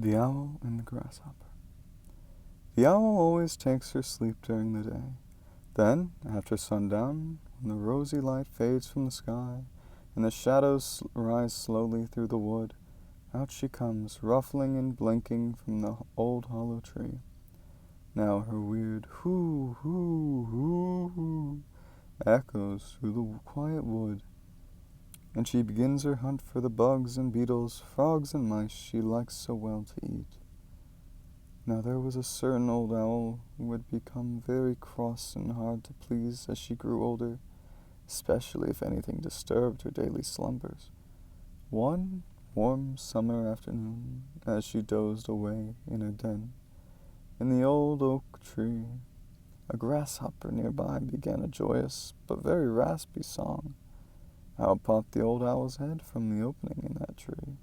The Owl and the Grasshopper. The owl always takes her sleep during the day. Then, after sundown, when the rosy light fades from the sky, and the shadows rise slowly through the wood, out she comes, ruffling and blinking from the old hollow tree. Now her weird hoo, hoo, hoo, hoo echoes through the quiet wood, and she begins her hunt for the bugs and beetles, frogs and mice she likes so well to eat. Now there was a certain old owl who had become very cross and hard to please as she grew older, especially if anything disturbed her daily slumbers. One warm summer afternoon, as she dozed away in her den, in the old oak tree, a grasshopper nearby began a joyous but very raspy song. Out popped the old owl's head from the opening in that tree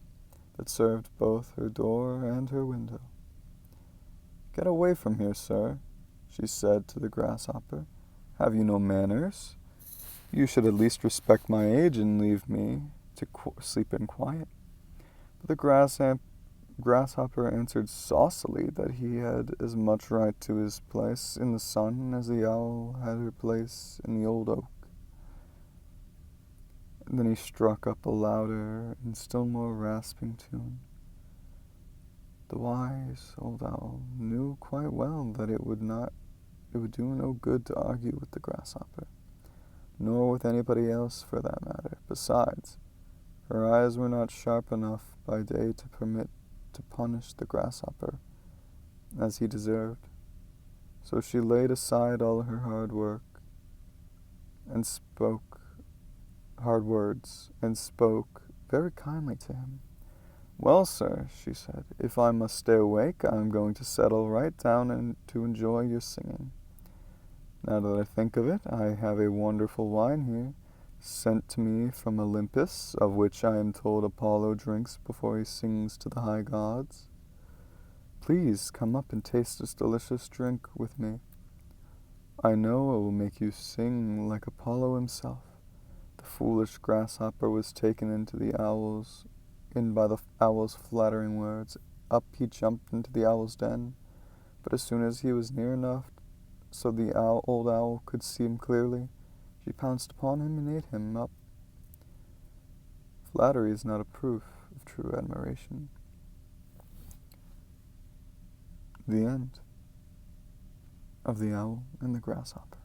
that served both her door and her window. "Get away from here, sir," she said to the grasshopper. "Have you no manners? You should at least respect my age and leave me to sleep in quiet." But the grasshopper answered saucily that he had as much right to his place in the sun as the owl had her place in the old oak. And then he struck up a louder and still more rasping tune. The wise old owl knew quite well that it would do no good to argue with the grasshopper, nor with anybody else for that matter. Besides, her eyes were not sharp enough by day to punish the grasshopper as he deserved. So she laid aside all her hard words and spoke very kindly to him. "Well, sir," she said, "if I must stay awake, I am going to settle right down and to enjoy your singing. Now that I think of it, I have a wonderful wine here, sent to me from Olympus, of which I am told Apollo drinks before he sings to the high gods. Please come up and taste this delicious drink with me. I know it will make you sing like Apollo himself." The foolish grasshopper was taken in by the owl's flattering words. Up he jumped into the owl's den, but as soon as he was near enough so the old owl could see him clearly, she pounced upon him and ate him up. Flattery is not a proof of true admiration. The end of The Owl and the Grasshopper.